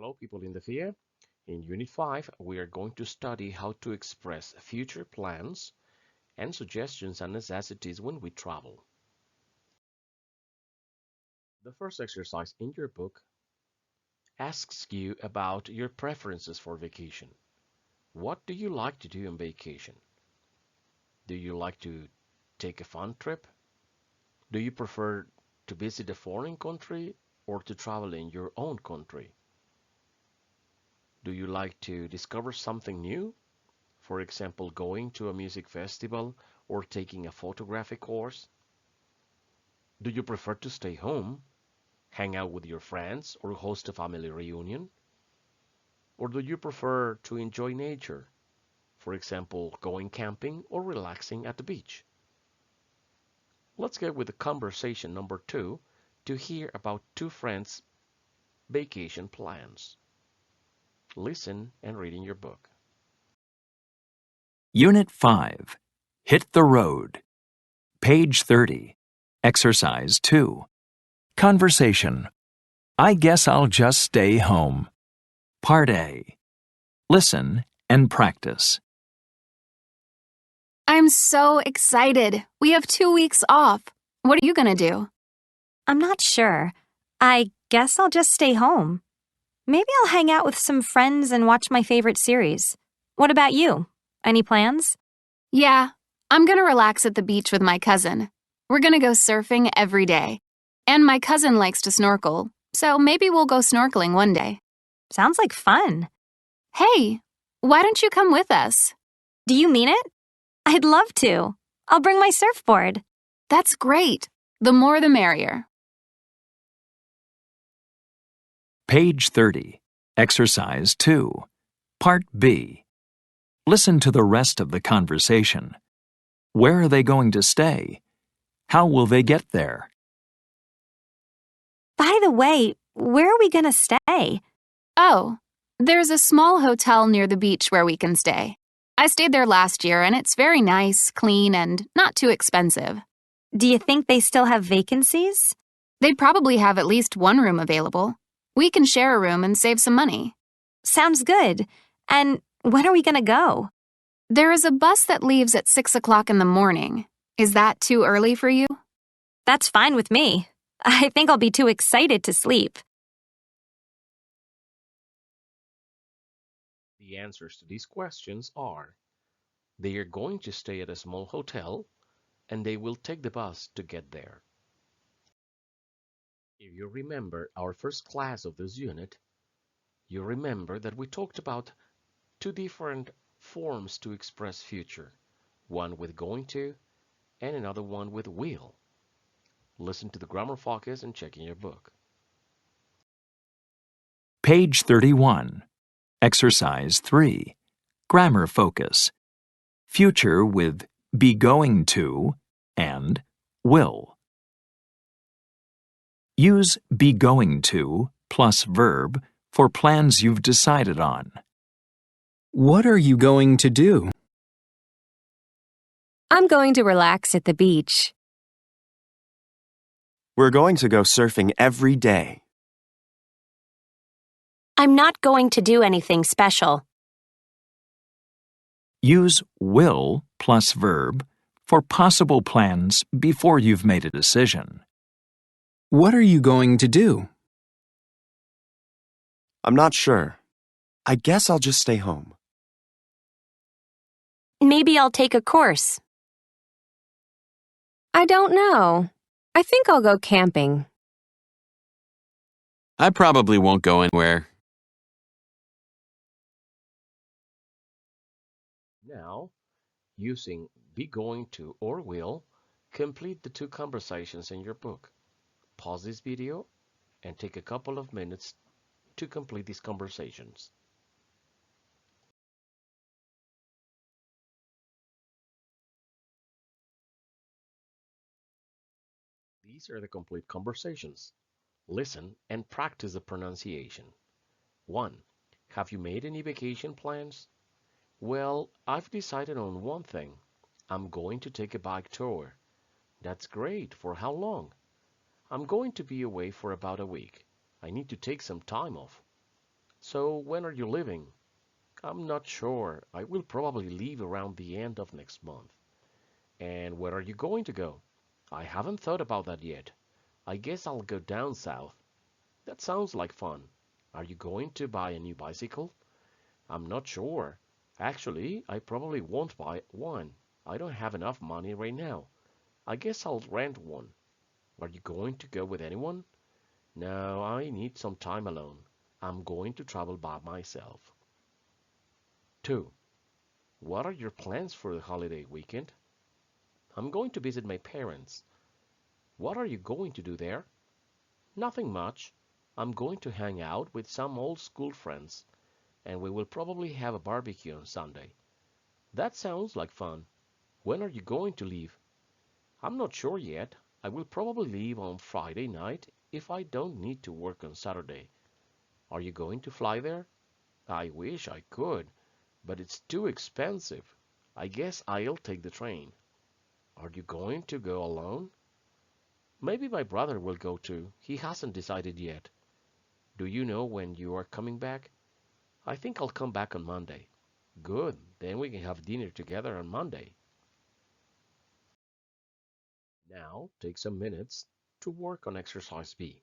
Hello, people in the theater. In Unit 5, we are going to study how to express future plans and suggestions and necessities when we travel. The first exercise in your book asks you about your preferences for vacation. What do you like to do on vacation? Do you like to take a fun trip? Do you prefer to visit a foreign country or to travel in your own country? Do you like to discover something new? For example, going to a music festival or taking a photographic course? Do you prefer to stay home, hang out with your friends, or host a family reunion? Or do you prefer to enjoy nature? For example, going camping or relaxing at the beach? Let's get with the conversation number 2 to hear about two friends' vacation plans. Listen and read in your book. Unit 5. Hit the road. Page 30. Exercise 2. Conversation. I guess I'll just stay home. Part A. Listen and practice. I'm so excited. We have 2 weeks off. What are you going to do? I'm not sure. I guess I'll just stay home. Maybe I'll hang out with some friends and watch my favorite series. What about you? Any plans? Yeah, I'm going to relax at the beach with my cousin. We're going to go surfing every day. And my cousin likes to snorkel, so maybe we'll go snorkeling one day. Sounds like fun. Hey, why don't you come with us? Do you mean it? I'd love to. I'll bring my surfboard. That's great. The more the merrier. Page 30. Exercise 2. Part B. Listen to the rest of the conversation. Where are they going to stay? How will they get there? By the way, where are we going to stay? Oh, there's a small hotel near the beach where we can stay. I stayed there last year and it's very nice, clean, and not too expensive. Do you think they still have vacancies? They'd probably have at least one room available. We can share a room and save some money. Sounds good. And when are we going to go? There is a bus that leaves at 6 o'clock in the morning. Is that too early for you? That's fine with me. I think I'll be too excited to sleep. The answers to these questions are: they are going to stay at a small hotel and they will take the bus to get there. If you remember our first class of this unit, you remember that we talked about two different forms to express future, one with going to and another one with will. Listen to the grammar focus and check in your book. Page 31. Exercise 3. Grammar focus. Future with be going to and will. Use be going to plus verb for plans you've decided on. What are you going to do? I'm going to relax at the beach. We're going to go surfing every day. I'm not going to do anything special. Use will plus verb for possible plans before you've made a decision. What are you going to do? I'm not sure. I guess I'll just stay home. Maybe I'll take a course. I don't know. I think I'll go camping. I probably won't go anywhere. Now, using be going to or will, complete the two conversations in your book. Pause this video and take a couple of minutes to complete these conversations. These are the complete conversations. Listen and practice the pronunciation. 1. Have you made any vacation plans? Well, I've decided on one thing. I'm going to take a bike tour. That's great. For how long? I'm going to be away for about a week. I need to take some time off. So when are you leaving? I'm not sure. I will probably leave around the end of next month. And where are you going to go? I haven't thought about that yet. I guess I'll go down south. That sounds like fun. Are you going to buy a new bicycle? I'm not sure. Actually, I probably won't buy one. I don't have enough money right now. I guess I'll rent one. Are you going to go with anyone? No, I need some time alone. I'm going to travel by myself. 2. What are your plans for the holiday weekend? I'm going to visit my parents. What are you going to do there? Nothing much. I'm going to hang out with some old school friends, and we will probably have a barbecue on Sunday. That sounds like fun. When are you going to leave? I'm not sure yet. I will probably leave on Friday night if I don't need to work on Saturday. Are you going to fly there? I wish I could, but it's too expensive. I guess I'll take the train. Are you going to go alone? Maybe my brother will go too. He hasn't decided yet. Do you know when you are coming back? I think I'll come back on Monday. Good, then we can have dinner together on Monday. Now take some minutes to work on exercise B.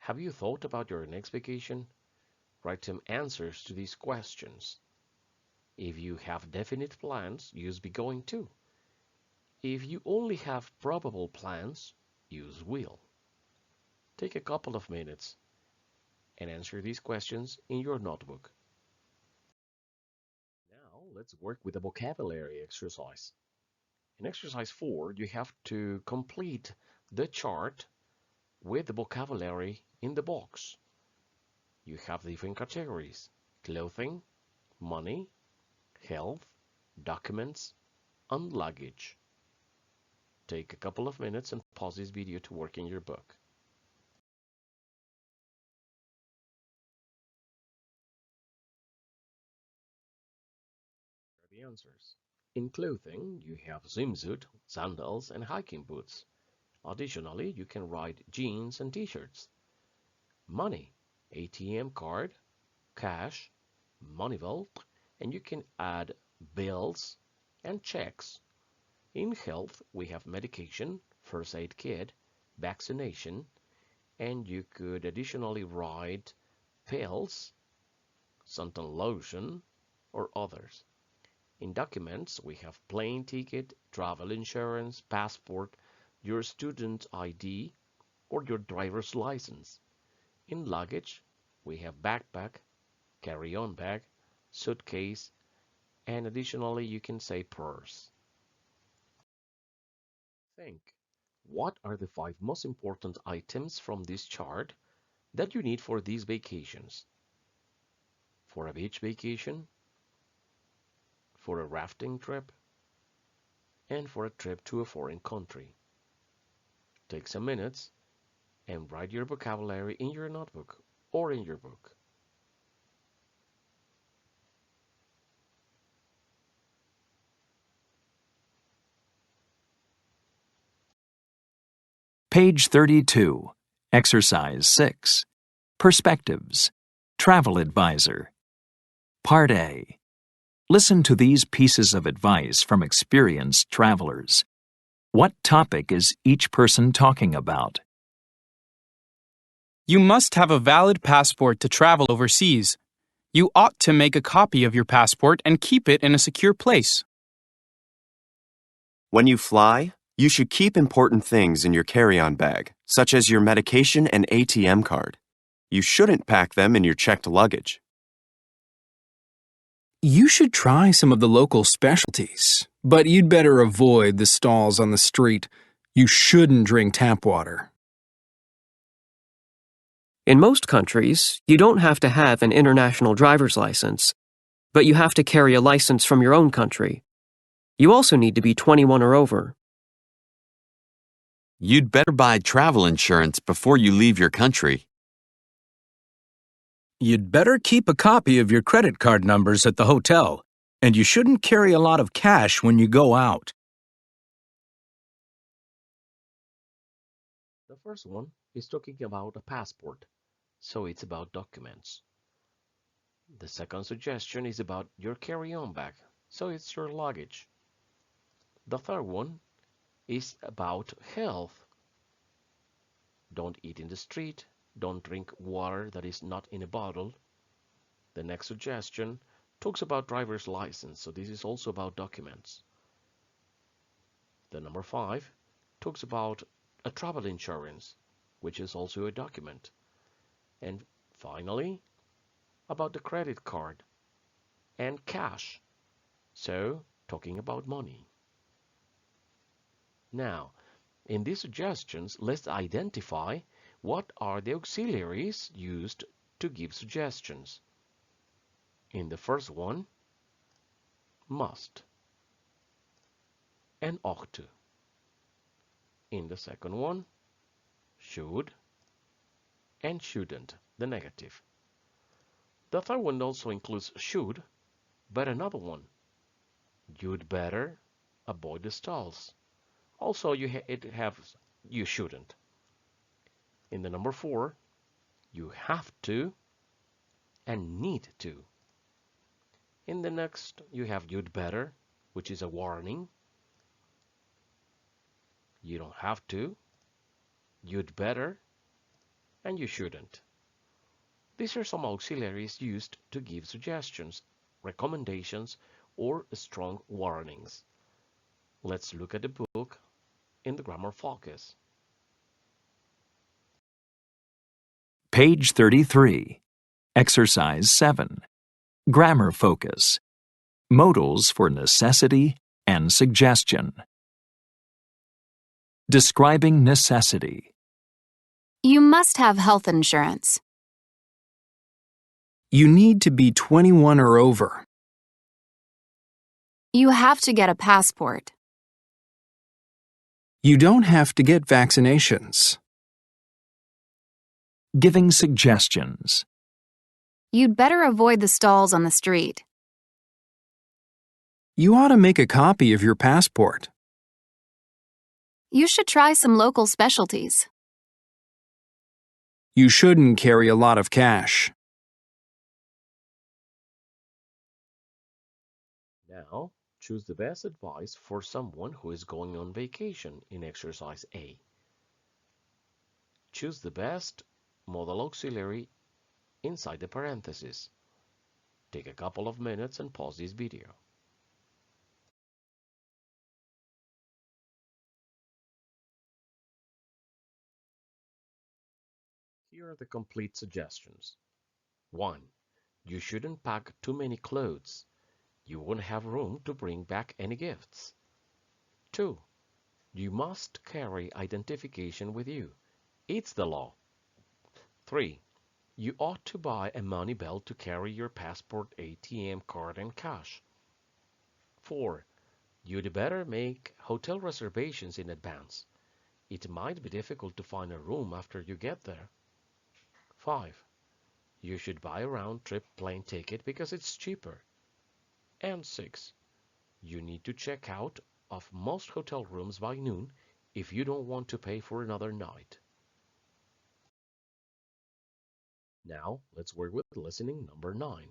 Have you thought about your next vacation? Write some answers to these questions. If you have definite plans, use be going to. If you only have probable plans, use will. Take a couple of minutes and answer these questions in your notebook. Now let's work with the vocabulary exercise. In exercise 4, you have to complete the chart with the vocabulary in the box. You have different categories: clothing, money, health, documents, and luggage. Take a couple of minutes and pause this video to work in your book. Here are the answers. In clothing, you have swimsuit, sandals, and hiking boots. Additionally, you can write jeans and t-shirts. Money, ATM card, cash, money vault, and you can add bills and checks. In health, we have medication, first aid kit, vaccination, and you could additionally write pills, suntan lotion, or others. In documents, we have plane ticket, travel insurance, passport, your student ID, or your driver's license. In luggage, we have backpack, carry-on bag, suitcase, and additionally you can say purse. Think, what are the 5 most important items from this chart that you need for these vacations? For a beach vacation, for a rafting trip, and for a trip to a foreign country. Take some minutes and write your vocabulary in your notebook or in your book. Page 32, Exercise 6. Perspectives. Travel Advisor. Part A. Listen to these pieces of advice from experienced travelers. What topic is each person talking about? You must have a valid passport to travel overseas. You ought to make a copy of your passport and keep it in a secure place. When you fly, you should keep important things in your carry-on bag, such as your medication and ATM card. You shouldn't pack them in your checked luggage. You should try some of the local specialties, but you'd better avoid the stalls on the street. You shouldn't drink tap water. In most countries, you don't have to have an international driver's license, but you have to carry a license from your own country. You also need to be 21 or over. You'd better buy travel insurance before you leave your country. You'd better keep a copy of your credit card numbers at the hotel, and you shouldn't carry a lot of cash when you go out. The first one is talking about a passport. so it's about documents. The second suggestion is about your carry-on bag, so it's your luggage. The third one is about health. Don't eat in the street, don't drink water that is not in a bottle. The next suggestion talks about driver's license, so this is also about documents. The number 5 talks about a travel insurance, which is also a document. And finally, about the credit card and cash, so talking about money. Now, in these suggestions, let's identify what are the auxiliaries used to give suggestions. In the first one, must and ought to. In the second one, should and shouldn't, the negative. The third one also includes should, but another one, you'd better avoid the stalls. Also, you shouldn't. In the number 4, you have to and need to. In the next, you have you'd better, which is a warning. You don't have to, you'd better, and you shouldn't. These are some auxiliaries used to give suggestions, recommendations, or strong warnings. Let's look at the book in the grammar focus. Page 33. Exercise 7. Grammar focus. Modals for necessity and suggestion. Describing necessity. You must have health insurance. You need to be 21 or over. You have to get a passport. You don't have to get vaccinations. Giving suggestions. You'd better avoid the stalls on the street. You ought to make a copy of your passport. You should try some local specialties. You shouldn't carry a lot of cash. Now, choose the best advice for someone who is going on vacation in exercise A. Choose the best modal auxiliary inside the parentheses. Take a couple of minutes and pause this video. Here are the complete suggestions. 1. You shouldn't pack too many clothes. You won't have room to bring back any gifts. 2. You must carry identification with you. It's the law. 3. You ought to buy a money belt to carry your passport, ATM card, and cash. 4. You'd better make hotel reservations in advance. It might be difficult to find a room after you get there. 5. You should buy a round-trip plane ticket because it's cheaper. And 6. You need to check out of most hotel rooms by noon if you don't want to pay for another night. Now, let's work with listening number 9.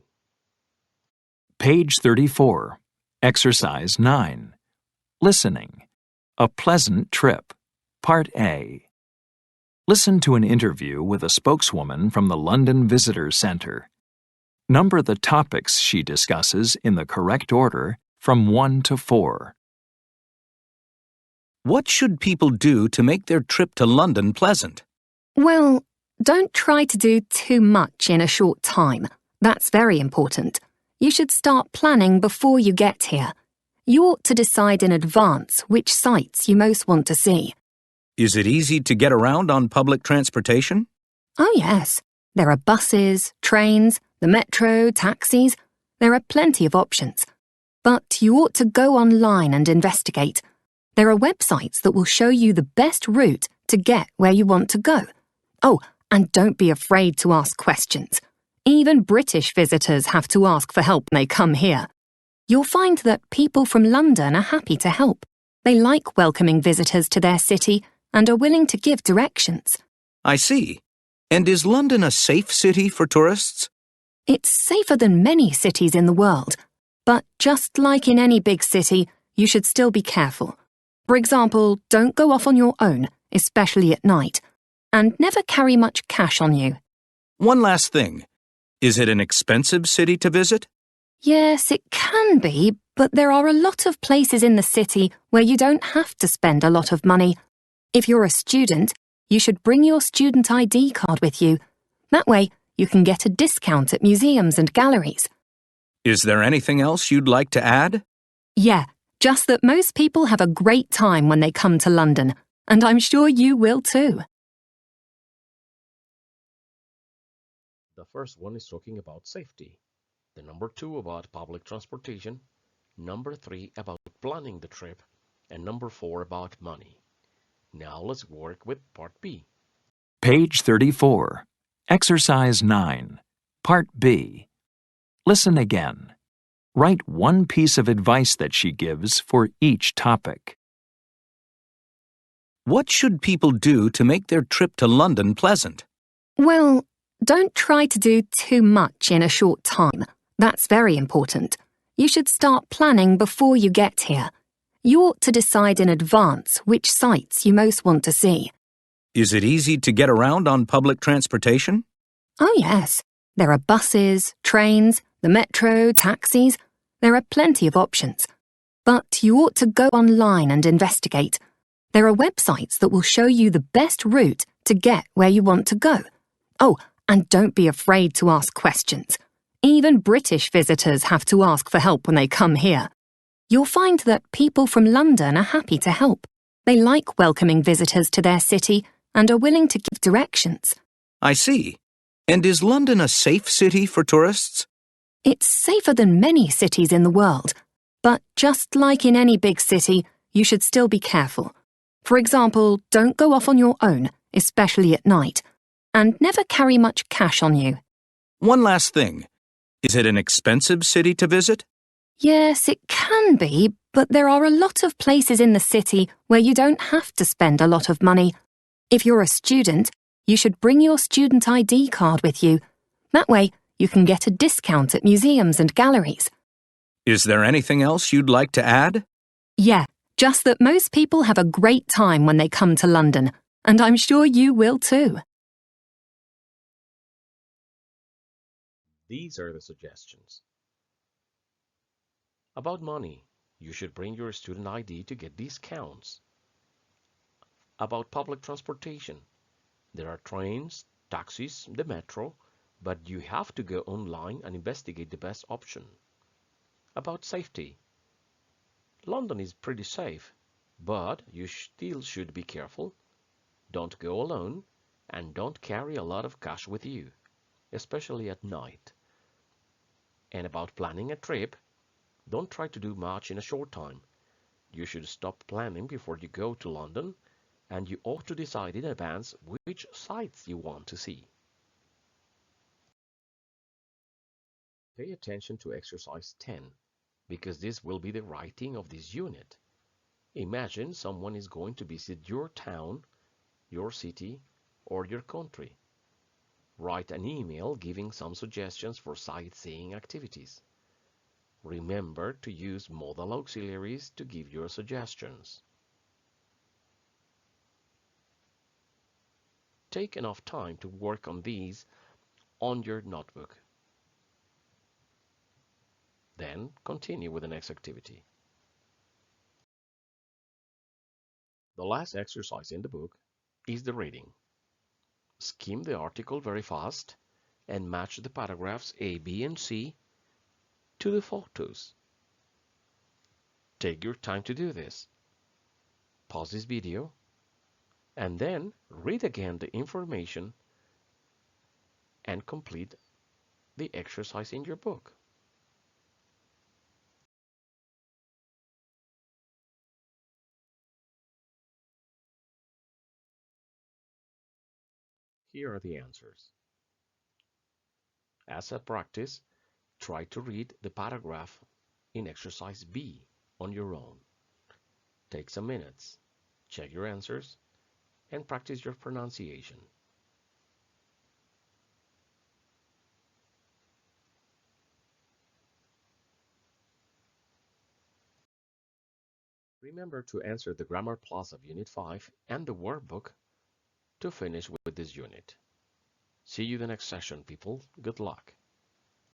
Page 34. Exercise 9. Listening. A pleasant trip. Part A. Listen to an interview with a spokeswoman from the London Visitor Centre. Number the topics she discusses in the correct order from 1 to 4. What should people do to make their trip to London pleasant? Well, don't try to do too much in a short time. That's very important. You should start planning before you get here. You ought to decide in advance which sites you most want to see. Is it easy to get around on public transportation? Oh yes, there are buses, trains, the metro, taxis. There are plenty of options. But you ought to go online and investigate. There are websites that will show you the best route to get where you want to go. Oh, and don't be afraid to ask questions. Even British visitors have to ask for help when they come here. You'll find that people from London are happy to help. They like welcoming visitors to their city and are willing to give directions. I see. And is London a safe city for tourists? It's safer than many cities in the world. But just like in any big city, you should still be careful. For example, don't go off on your own, especially at night. And never carry much cash on you. One last thing. Is it an expensive city to visit? Yes, it can be, but there are a lot of places in the city where you don't have to spend a lot of money. If you're a student, you should bring your student ID card with you. That way, you can get a discount at museums and galleries. Is there anything else you'd like to add? Yeah, just that most people have a great time when they come to London, and I'm sure you will too. The first one is talking about safety. The number 2 about public transportation. Number 3 about planning the trip. And number 4 about money. Now let's work with part B. Page 34. Exercise 9. Part B. Listen again. Write one piece of advice that she gives for each topic. What should people do to make their trip to London pleasant? Well, don't try to do too much in a short time. That's very important. You should start planning before you get here. You ought to decide in advance which sites you most want to see. Is it easy to get around on public transportation? Oh yes, there are buses, trains, the metro, taxis. There are plenty of options. But you ought to go online and investigate. There are websites that will show you the best route to get where you want to go. Oh, and don't be afraid to ask questions. Even British visitors have to ask for help when they come here. You'll find that people from London are happy to help. They like welcoming visitors to their city and are willing to give directions. I see. And is London a safe city for tourists? It's safer than many cities in the world. But just like in any big city, you should still be careful. For example, don't go off on your own, especially at night. And never carry much cash on you. One last thing. Is it an expensive city to visit? Yes, it can be, but there are a lot of places in the city where you don't have to spend a lot of money. If you're a student, you should bring your student ID card with you. That way, you can get a discount at museums and galleries. Is there anything else you'd like to add? Yeah, just that most people have a great time when they come to London, and I'm sure you will too. These are the suggestions. About money, you should bring your student ID to get discounts. About public transportation, there are trains, taxis, the metro, but you have to go online and investigate the best option. About safety, London is pretty safe, but you still should be careful. Don't go alone, and don't carry a lot of cash with you, especially at night. And about planning a trip, don't try to do much in a short time. You should stop planning before you go to London, and you ought to decide in advance which sites you want to see. Pay attention to exercise 10, because this will be the writing of this unit. Imagine someone is going to visit your town, your city, or your country. Write an email giving some suggestions for sightseeing activities. Remember to use modal auxiliaries to give your suggestions. Take enough time to work on these on your notebook. Then continue with the next activity. The last exercise in the book is the reading. Skim the article very fast and match the paragraphs A, B, and C to the photos. Take your time to do this. Pause this video and then read again the information and complete the exercise in your book. Here are the answers. As a practice, try to read the paragraph in exercise B on your own. Take some minutes, check your answers, and practice your pronunciation. Remember to answer the Grammar Plus of Unit 5 and the workbook to finish with this unit. See you the next session, people. Good luck.